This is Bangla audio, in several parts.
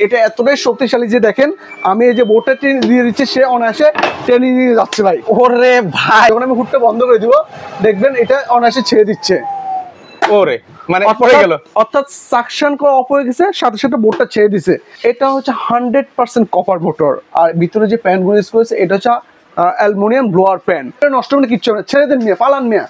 এটা এতটাই শক্তিশালী যে দেখেন আমি এই যে বোর্ডটা টেনে দিয়ে দিচ্ছি, সে অনায়াসে টেনে নিয়ে যাচ্ছে ভাই। ওরে ভাই, যখন আমি হুডটা বন্ধ করে দিব দেখবেন এটা অনায়াসে ছেড়ে দিচ্ছে। ওরে মানে পড়ে গেল, অর্থাৎ সাকশন করা অফ হয়ে গেছে, সাথে সাথে বোর্ডটা ছেড়ে দিছে। এটা হচ্ছে 100% কপার মোটর, আর ভিতরে যে প্যানগুলো ইউজ করেছে এটা হচ্ছে অ্যালুমিনিয়াম ব্লোয়ার প্যান। নষ্ট মানে কিচ্ছু হবে না, ছেড়ে দেন নিয়ে পালান মিয়া।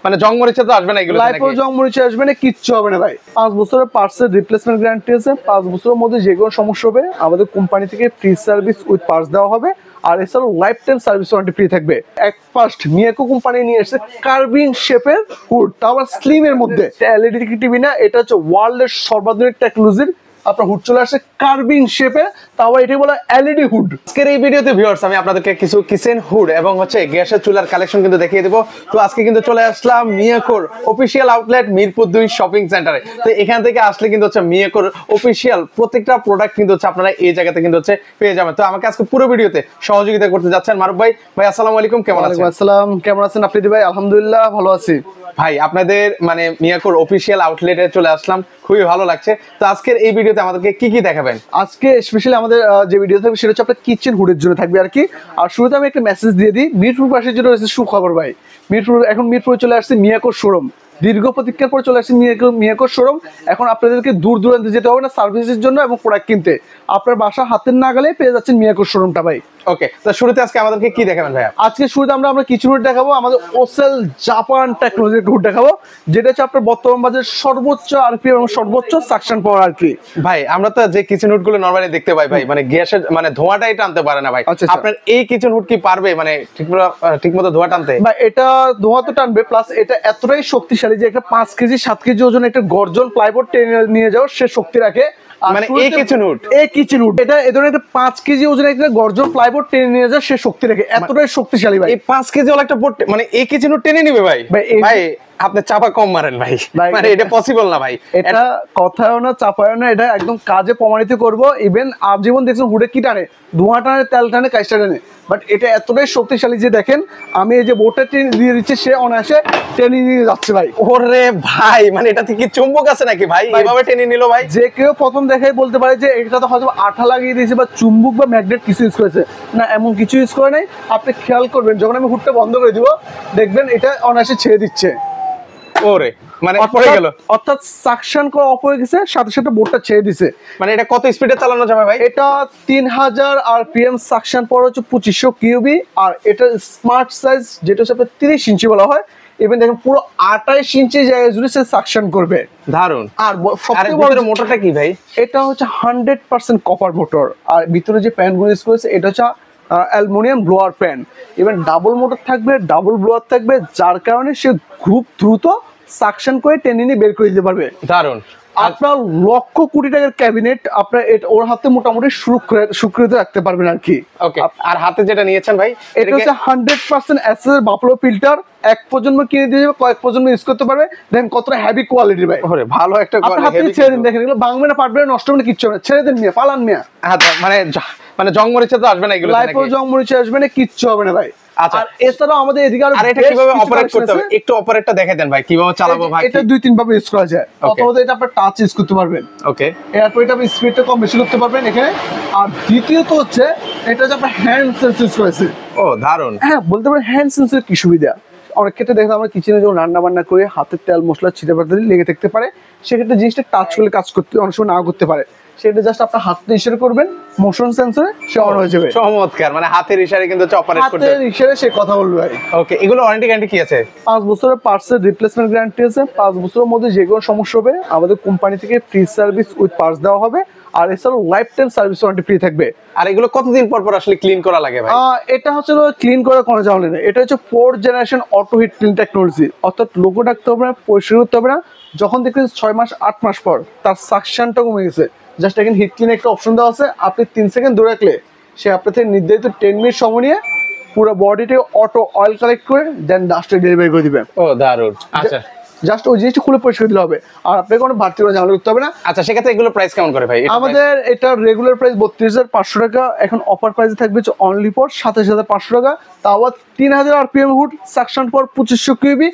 মানে জং মরিচা তো আসবে না এগুলো, লাইফও জং মরিচা আসবে না, কিচ্ছু হবে না ভাই। 5 বছরের পার্টসের রিপ্লেসমেন্ট গ্যারান্টি আছে। 5 বছরের মধ্যে যে কোনো সমস্যা হবে আমাদের কোম্পানি থেকে ফ্রি সার্ভিস উইথ পার্টস দেওয়া হবে, আর এছাড়াও life time service warranty free থাকবে। এক ফার্স্ট মিয়াকো কোম্পানি নিয়ে এসেছে কার্ভিং শেপের হুড, তাও আবার স্লিম এর মধ্যে। এলইডি টিভি না, এটা হচ্ছে ওয়ার্ল্ডের সর্বাধুনিক টেকনোলজির আপনার হুড চলে আসছে কার্ভিং শেপে, তাও এটাই বলা এলইডি হুড। আজকের এই ভিডিওতে ভিউয়ার্স আমি আপনাদেরকে কিছু কিচেন হুড এবং হচ্ছে গ্যাসের চুলার কালেকশন কিন্তু দেখিয়ে দেবো। তো আজকে কিন্তু চলে আসলাম মিয়াকোর অফিসিয়াল আউটলেট মিরপুর 2 শপিং সেন্টারে। তো এখান থেকে আসলে কিন্তু হচ্ছে মিয়াকোর অফিসিয়াল প্রত্যেকটা প্রোডাক্ট কিন্তু হচ্ছে আপনারা এই জায়গাতে কিন্তু হচ্ছে পেয়ে যাবেন। তো আমাকে আজকে পুরো ভিডিওতে সহযোগিতা করতে যাচ্ছেন মারুফ ভাই। ভাই আসসালামু আলাইকুম, কেমন আছেন? আসসালাম, কেমন আছেন আপনি? ভাই আলহামদুলিল্লাহ ভালো আছি ভাই। আপনাদের মানে মিয়াকোর অফিসিয়াল আউটলেটে চলে আসলাম, খুবই ভালো লাগছে। তো আজকের এই ভিডিওতে আমাদেরকে কি কি দেখাবেন? আজকে স্পেশালি আমাদের যে ভিডিও থাকবে সেটা হচ্ছে আপনার কিচেন হুডের জন্য থাকবে আর কি। আর শুরুতে আমি একটা মেসেজ দিয়ে দিই, মিরপুর পাশের জন্য রয়েছে সুখবর ভাই। মিরপুরে চলে আসছে মিয়াকোর শোরুম। দীর্ঘ প্রতীক্ষার পর চলে আসছে মিয়াকোর শোরুম। এখন আপনাদেরকে দূর দূরান্তে যেতে হবে না সার্ভিসের জন্য এবং প্রোডাক্ট কিনতে, আপনার বাসা হাতের নাগালে পেয়ে যাচ্ছেন মিয়াকোর শোরুমটা ভাই। ওকে, তো শুরুতে আজকে আমাদেরকে কি দেখাবেন ভাইয়া? আজকে শুরুতে আমরা কিচেন হুড দেখাবো, আমাদের ওসেল জাপান টেকনোলজির হুড দেখাবো, যেটা হচ্ছে আপনার বর্তমান বাজারে সর্বোচ্চ আরপিএম এবং সর্বোচ্চ সাকশন পাওয়ার আর কি। ভাই আমরা তো যে কিচেন হুড গুলো নরমালি দেখতে পাই ভাই, মানে গ্যাসের মানে ধোঁয়াটাই টানতে পারে না ভাই। আচ্ছা, আপনার এই কিচেন হুড কি পারবে মানে ঠিকমতো ধোঁয়া টানতে? ভাই এটা ধোঁয়া তো টানবে, প্লাস এটা এতটাই শক্তিশালী যে একটা 5 কেজি 7 কেজি ওজন একটা গর্জন প্লাইবোর্ড টেনে নিয়ে যাওয়ার সে শক্তি রাখে। মানে এই কিচেন হুড এটা এ ধরনের একটা 5 কেজি ওজনের একটা গর্জন প্লাইবোর্ড টেনে নিয়ে যাওয়ার সে শক্তি রাখে, এতটাই শক্তিশালী ভাই। এই 5 কেজি ওয়ালা একটা বোর্ড মানে এই কিচেন হুড টেনে নিবে ভাই। ভাই আপনি চাপা কম মারেন ভাই, মানে এটা পসিবল না ভাই। এটা কথাও না চাপায়ও না, এটা একদম কাজে প্রমাণিত করব। ইভেন আজীবন দেখছেন হুডে কি টানে, ধোঁয়া টানে, তেল টানে, কাইসটা টানে, বাট এটা এতটাই শক্তিশালী যে দেখেন আমি এই যে বোর্ডটা টেনে দিয়ে দিচ্ছি, সে অনায়াসে টেনে নিয়ে যাচ্ছে ভাই। ওরে ভাই, মানে এটা কি চুম্বক আছে নাকি ভাই? এভাবে টেনে নিল ভাই। যে কেউ প্রথম দেখাই বলতে পারে যে এটা তো হয়তো আঠা লাগিয়ে দিয়েছে বা চুম্বক বা ম্যাগনেট কিছু ইউজ করেছে, না এমন কিছু ইউজ করে নাই। আপনি খেয়াল করবেন যখন আমি হুডটা বন্ধ করে দিব দেখবেন এটা অনায়াসে ছেড়ে দিচ্ছে। ওরে মানে পড়ে গেল, অর্থাৎ সাকশন করা অফ হয়ে গেছে, সাথে সাথে বোর্ডটা ছেড়ে দিছে। মানে এটা কত স্পিডে চালানো যাবে ভাই? এটা 3000 আরপিএম সাকশন পাওয়ার হচ্ছে 2500 কিউবি, আর এটা স্মার্ট সাইজ যেটা হচ্ছে আপনার 30 ইঞ্চি বলা হয়। ইভেন দেখেন পুরো 28 ইঞ্চি জায়গা জুড়ে সে সাকশন করবে। দারুন। আর সবচেয়ে বড় মোটরটা কি ভাই? এটা হচ্ছে 100% কপার মোটর, আর ভিতরে যে প্যানগুলো ইউজ করেছে এটা হচ্ছে aluminium blower pan. Even double motor থাকবে, ডাবল ব্লোয়ার থাকবে, যার কারণে সে খুব দ্রুত সাকশন করে টেনে নিয়ে বের করে দিতে পারবে। দারুন। আপনার লক্ষ কোটি টাকার ক্যাবিনেট আপনার ওর হাতে মোটামুটি সুরক্ষিত রাখতে পারবেন আর কি। ওকে, আর হাতে যেটা নিয়েছেন ভাই এটা হচ্ছে 100% এসএস বাফলো ফিল্টার। এক প্রজন্ম কিনে দিয়ে যাবে, কয়েক প্রজন্ম ইউজ করতে পারবে। দেখেন কতটা হেভি কোয়ালিটির ভাই। ওরে ভালো একটা হাতে ছেড়ে দিন, দেখেন এগুলো ভাঙবে না, পারবে না, নষ্ট হবে না, কিচ্ছু হবে না, ছেড়ে দেন মিয়া, পালান মিয়া। মানে জং মরিচা তো আসবে না এগুলো, লাইফও জং মরিচা আসবে না, কিচ্ছু হবে না ভাই। আচ্ছা, আর এছাড়াও আমাদের এদিকে আর এটা কিভাবে অপারেট করতে হবে একটু অপারেটটা দেখাই দেন ভাই, কিভাবে চালাবো ভাই? এটা 2-3 ভাবে ইউজ করা যায়। প্রথমত এটা আপনি টাচ ইউজ করতে পারবেন, ওকে। এরপর এটা আপনি স্পিডটা কম বেশি করতে পারবেন এখানে। আর দ্বিতীয়ত হচ্ছে এটা হচ্ছে আপনার হ্যান্ড সেন্স ইউজ করেছে। ও দারুন। হ্যাঁ, বলতে পারেন হ্যান্ড সেন্সের কি সুবিধা। অনেক ক্ষেত্রে দেখেন আমরা কিচেনে যখন রান্না বান্না করে হাতের তেল মশলা ছিটে পাতে লেগে থাকতে পারে, সেক্ষেত্রে জিনিসটা টাচ করলে কাজ করতে অনেক সময় নাও করতে পারে। সেটা জাস্ট আপনার হাতে ইশারা করবেন, মোশন সেন্সরে সে অন হয়ে যাবে। চমৎকার, মানে হাতের ইশারায় কিন্তু অপারেট করতে, হাতের ইশারায় সে কথা বলবে ভাই। ওকে, এগুলো ওয়ারেন্টি গ্যারান্টি কি আছে? 5 বছরের পার্টসের রিপ্লেসমেন্ট গ্যারান্টি আছে। 5 বছরের মধ্যে যে কোনো সমস্যা হবে আমাদের কোম্পানি থেকে ফ্রি সার্ভিস উইথ পার্টস দেওয়া হবে, আর এছাড়াও life time service warranty free থাকবে। আর এগুলো কতদিন পর পর আসলে ক্লিন করা লাগে ভাই? এটা হচ্ছে ক্লিন করা কোনো ঝামেলা নেই। এটা হচ্ছে 4th generation auto hit clean technology, অর্থাৎ লোগো ডাকতে হবে না, পরিষ্কার করতে হবে না। যখন দেখবেন 6 মাস 8 মাস পর তার সাকশনটা কমে গেছে, জাস্ট এখানে হিট ক্লিন একটা অপশন দেওয়া আছে, আপনি 3 সেকেন্ড ধরে রাখলে সে আপনার থেকে নির্ধারিত 10 মিনিট সময় নিয়ে পুরো বডিতে অটো অয়েল কালেক্ট করে দেন ডাস্টে ডেলিভারি করে দিবে। ও দারুন। আচ্ছা, জাস্ট ওই জিনিসটা খুলে পরিষ্কার দিলে হবে, আর আপনাকে কোনো বাড়তি করে ঝামেলা করতে হবে না। আচ্ছা, সেক্ষেত্রে এগুলো প্রাইস কেমন করে ভাই? আমাদের এটা রেগুলার প্রাইস 32,500 টাকা, এখন অফার প্রাইসে থাকবে অনলি ফর 27,500 টাকা। তাও 3000 আরপিএম হুড, সাকশন ফর 2500 কিউবি,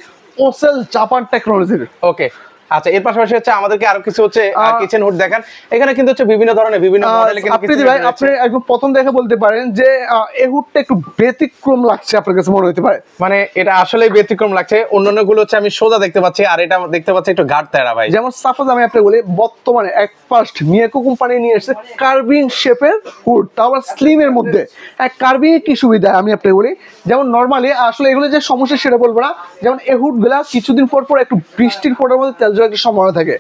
ওসেল জাপান টেকনোলজির। ওকে, আচ্ছা, এর পাশাপাশি হচ্ছে আমাদেরকে আরো কিছু হচ্ছে কিচেন হুড দেখান। এখানে কিন্তু হচ্ছে বিভিন্ন ধরনের বিভিন্ন মডেলের কিন্তু আপনি ভাই আপনি একদম প্রথম দেখে বলতে পারেন যে এই হুডটা একটু ব্যতিক্রম লাগছে আপনার কাছে মনে হতে পারে। মানে এটা আসলেই ব্যতিক্রম লাগছে, অন্যান্য গুলো হচ্ছে আমি সোজা দেখতে পাচ্ছি, আর এটা দেখতে পাচ্ছি একটু গাঢ় তেরা ভাই। যেমন সাপোজ আমি আপনাকে বলি, বর্তমানে এক ফার্স্ট মিয়াকো কোম্পানি নিয়ে এসেছে কার্ভিং শেপের হুড, তাও আবার স্লিম এর মধ্যে। কার্ভিং এর কি সুবিধা আমি আপনাকে বলি, যেমন নর্মালি আসলে এগুলো যে সমস্যা সেটা বলবো না, যেমন এই হুড গুলা কিছুদিন পর পর একটু বৃষ্টির ফোটার মধ্যে তেল জড়ার একটা সম্ভাবনা থাকে,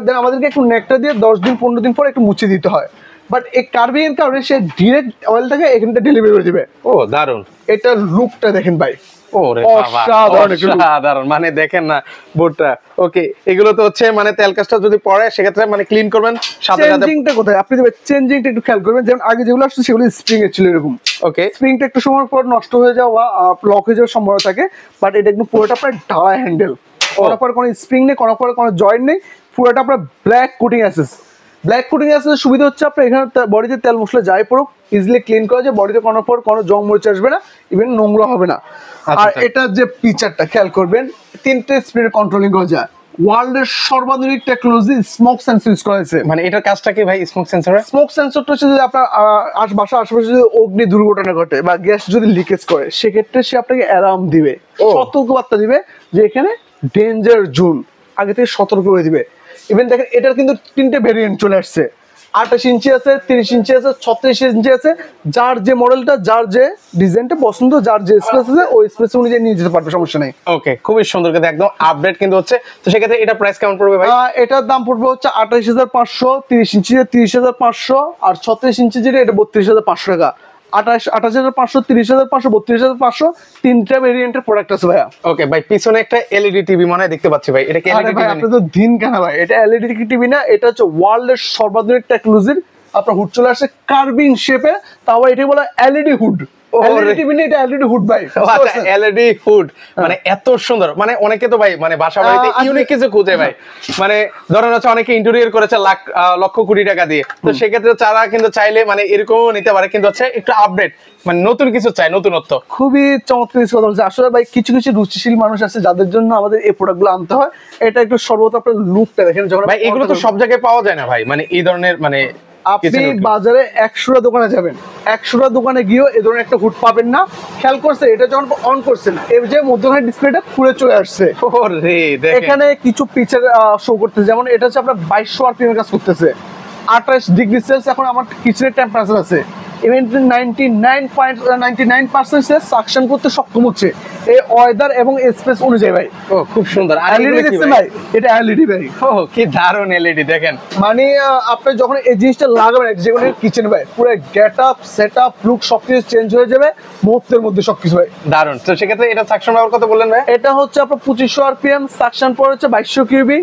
দেন আমাদেরকে একটু নেকটা দিয়ে 10 দিন 15 দিন পর একটু মুছে দিতে হয়। বাট এই কার্ভিং এর কারণে সে ডিরেক্ট অয়েলটাকে এখানটা ডেলিভারি করে দিবে। ও দারুন, এটা লুকটা দেখেন ভাই, ওরে বাবা অসাধারণ। মানে দেখেন না বোর্ডটা। ওকে, এগুলো তো হচ্ছে মানে তেল কাজটা যদি পড়ে সেক্ষেত্রে মানে ক্লিন করবেন সাথে সাথে। চেঞ্জিংটা কোথায় আপনি দেখবেন, চেঞ্জিংটা একটু খেয়াল করবেন। যেমন আগে যেগুলো আসছে সেগুলো স্প্রিং এর ছিল এরকম, ওকে, স্প্রিংটা একটু সময় পর নষ্ট হয়ে যাওয়া লক হয়ে যাওয়ার সম্ভাবনা থাকে। বাট এটা একদম পুরোটা প্রায় ঢালাই হ্যান্ডেল, করার পর কোনো স্প্রিং নেই, করার পর কোনো জয়েন্ট নেই, পুরোটা আপনার ব্ল্যাক কোটিং অ্যাসেস। ব্ল্যাক কোটিং অ্যাসেসের সুবিধা হচ্ছে আপনার এখানে বডিতে তেল মশলা যাই পড়ুক ইজিলি ক্লিন করা যায়, বডিতে করার পর কোনো জং মরিচ আসবে না, ইভেন নোংরা হবে না। আর এটা যে ফিচারটা খেয়াল করবেন, 3টে স্পিড কন্ট্রোলিং করা যায়। ওয়ার্ল্ডের সর্বাধুনিক টেকনোলজি স্মোক সেন্সর ইউজ করা হয়েছে। মানে এটার কাজটা কি ভাই স্মোক সেন্সর? স্মোক সেন্সরটা হচ্ছে যদি আপনার বাসার আশেপাশে যদি অগ্নি দুর্ঘটনা ঘটে বা গ্যাস যদি লিকেজ করে, সেক্ষেত্রে সে আপনাকে অ্যালার্ম দিবে, সতর্কবার্তা দিবে যে এখানে ডেঞ্জার জোন, আগে থেকে সতর্ক করে দিবে। ইভেন দেখেন এটার কিন্তু 3টে ভেরিয়েন্ট চলে আসছে, 28 ইঞ্চি আছে, 30 ইঞ্চি আছে, 36 ইঞ্চি আছে। যার যে মডেলটা, যার যে ডিজাইনটা পছন্দ, যার যে স্পেস আছে ওই স্পেস অনুযায়ী নিয়ে যেতে পারবে, সমস্যা নেই। ওকে, খুবই সুন্দর কিন্তু একদম আপডেট কিন্তু হচ্ছে। তো সেক্ষেত্রে এটা প্রাইস কেমন পড়বে ভাই? এটার দাম পড়বে হচ্ছে 28,500, 30 ইঞ্চি 30,500, আর 36 ইঞ্চি যেটা এটা 32,500 টাকা। 28,500, 30,500, 32,500, 3টা ভেরিয়েন্টের প্রোডাক্ট আছে ভাইয়া। ওকে ভাই, পিছনে একটা এলইডি টিভি মনে হয় দেখতে পাচ্ছি ভাই, এটা কি এলইডি টিভি? আপনি তো দিন কেন ভাই, এটা এলইডি টিভি না, এটা হচ্ছে ওয়ার্ল্ডের সর্বাধুনিক টেকনোলজির আপনার হুড চলে আসছে কার্ভিং শেপে, তাও এটাই বলে এলইডি হুড। এলইডি টিভি না, এটা এলইডি হুড ভাই। আচ্ছা, এলইডি হুড মানে এত সুন্দর। মানে অনেকে তো ভাই মানে বাসা বাড়িতে ইউনিক কিছু খুঁজে ভাই, মানে ধরেন হচ্ছে অনেকে ইন্টেরিয়র করেছে লক্ষ কোটি টাকা দিয়ে, তো সেক্ষেত্রে তারা কিন্তু চাইলে মানে এরকমও নিতে পারে, কিন্তু হচ্ছে একটু আপডেট মানে নতুন কিছু চাই, নতুনত্ব। খুবই চমৎকার কিছু কথা বলছে। আসলে ভাই কিছু কিছু রুচিশীল মানুষ আছে যাদের জন্য আমাদের এই প্রোডাক্টগুলো আনতে হয়। এটা একটু সর্বত আপনার লুকটা দেখেন, যখন ভাই এগুলো তো সব জায়গায় পাওয়া যায় না ভাই, মানে এই ধরনের মানে আপনি বাজারে 100টা দোকানে যাবেন, 100টা দোকানে গিয়েও এই ধরনের একটা হুড পাবেন না। খেয়াল করছে এটা যখন অন করছেন, এর যে মধ্যখানে ডিসপ্লেটা পুরো চলে আসছে। ওরে দেখেন, এখানে কিছু পিকচার শো করতেছে, যেমন এটা হচ্ছে আপনার 2200 আরপিএম কাজ করতেছে, 28 ডিগ্রি সেলসিয়াস এখন আমার কিচেনের টেম্পারেচার আছে। ইভেন 99.99% সে সাকশন করতে সক্ষম হচ্ছে এই ওয়েদার এবং স্পেস অনুযায়ী ভাই। ও খুব সুন্দর। আর এলইডি দেখছেন ভাই, এটা এলইডি ভাই। ও কি দারুন এলইডি দেখেন। মানে আপনি যখন এই জিনিসটা লাগাবেন যে কোনো কিচেন ভাই, পুরো গেটআপ সেটআপ লুক সবকিছু চেঞ্জ হয়ে যাবে মুহূর্তের মধ্যে সবকিছু ভাই। দারুন। তো সেক্ষেত্রে এটা সাকশন পাওয়ার কথা বললেন ভাই? এটা হচ্ছে আপনার 2500 আরপিএম, সাকশন পাওয়ার হচ্ছে 2200 কিউবি,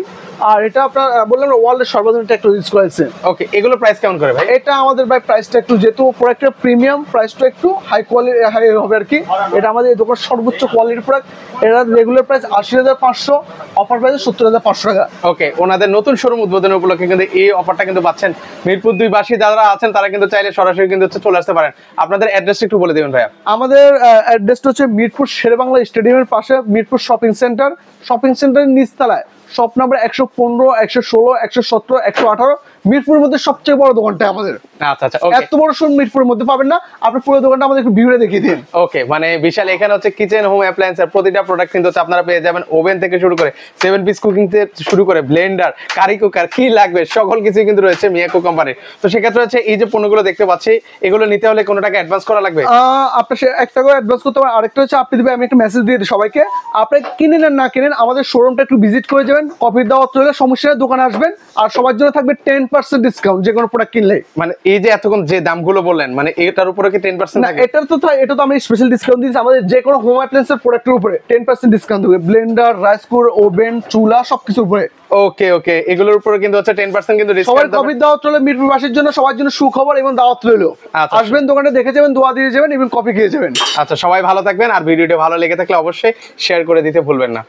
আর এটা আপনার বললাম ওয়ার্ল্ডের সর্বাধুনিক টেকনোলজি ইউজ করেছে। ওকে, এগুলো প্রাইস কেমন করে ভাই? এটা আমাদের ভাই প্রাইসটা একটু, যেহেতু প্রোডাক্টের প্রিমিয়াম, প্রাইসটা একটু হাই কোয়ালিটি হাই হবে আর কি। এটা আমাদের এই দোকানের সর্বোচ্চ কোয়ালিটির প্রোডাক্ট। এটা রেগুলার প্রাইস 80,500, অফার প্রাইস 70,500 টাকা। ওকে, ওনাদের নতুন শোরুম উদ্বোধন উপলক্ষে কিন্তু এই অফারটা কিন্তু পাচ্ছেন। মিরপুর 2 বাসী যারা আছেন তারা কিন্তু চাইলে সরাসরি কিন্তু চলে আসতে পারেন। আপনাদের অ্যাড্রেসটা একটু বলে দিবেন ভাইয়া। আমাদের অ্যাড্রেসটা হচ্ছে মিরপুর শেরেবাংলা স্টেডিয়ামের পাশে, মিরপুর শপিং সেন্টার। শপিং সেন্টারের নিচতলায় শপ নাম্বার 115, 116, 117, 118, মিরপুরের মধ্যে সবচেয়ে বড় দোকানটা আমাদের। আচ্ছা আচ্ছা, ওকে। এত বড় শোরুম মিরপুরের মধ্যে পাবেন না। আপনি পুরো দোকানটা আমাদের একটু ভিউরে দেখিয়ে দিন। ওকে, মানে বিশাল এখানে হচ্ছে কিচেন হোম অ্যাপ্লায়েন্সের প্রতিটা প্রোডাক্ট কিন্তু হচ্ছে আপনারা পেয়ে যাবেন। ওভেন থেকে শুরু করে 7 পিস কুকিং থেকে শুরু করে ব্লেন্ডার, কারি কুকার, কি লাগবে সকল কিছু কিন্তু রয়েছে মিয়াকো কোম্পানির। তো সেক্ষেত্রে হচ্ছে এই যে পণ্যগুলো দেখতে পাচ্ছি, এগুলো নিতে হলে কোনো টাকা অ্যাডভান্স করা লাগবে? আপনার একটা করে অ্যাডভান্স করতে পারেন, আরেকটা হচ্ছে আপনি দিবেন, আমি একটা মেসেজ দিয়ে দিই সবাইকে, আপনি কিনেন আর না কিনেন আমাদের শোরুমটা একটু ভিজিট করে যাবেন, কপির দাওয়াত রইলে সমস্যা নেই, দোকানে আসবেন। আর সবার জন্য থাকবে 10% ডিসকাউন্ট যে কোনো প্রোডাক্ট কিনলে। মানে এই যে এতক্ষণ যে দামগুলো বললেন, মানে এটার উপরে কি 10% না, থাকে? এটা তো আমি স্পেশাল ডিসকাউন্ট দিয়েছি। আমাদের যে কোনো হোম অ্যাপ্লায়েন্সের প্রোডাক্টের উপরে 10% ডিসকাউন্ট দেবে, ব্লেন্ডার, রাইস কুকার, ওভেন, চুলা সবকিছুর উপরে। ওকে ওকে, এগুলোর উপরে কিন্তু হচ্ছে 10% কিন্তু সবাই ডিসকাউন্ট। কপির দাওয়াত রইলো মিরপুরবাসীর জন্য, সবার জন্য সুখবর এবং দাওয়াত রইলো। আচ্ছা। আসবেন, দোকানে দেখে যাবেন, দোয়া দিয়ে যাবেন এবং কপি খেয়ে যাবেন। আচ্ছা, সবাই ভালো থাকবেন। আর ভিডিওটি ভালো লেগে থাকলে অবশ্যই শেয়ার করে দিতে ভুলবেন না।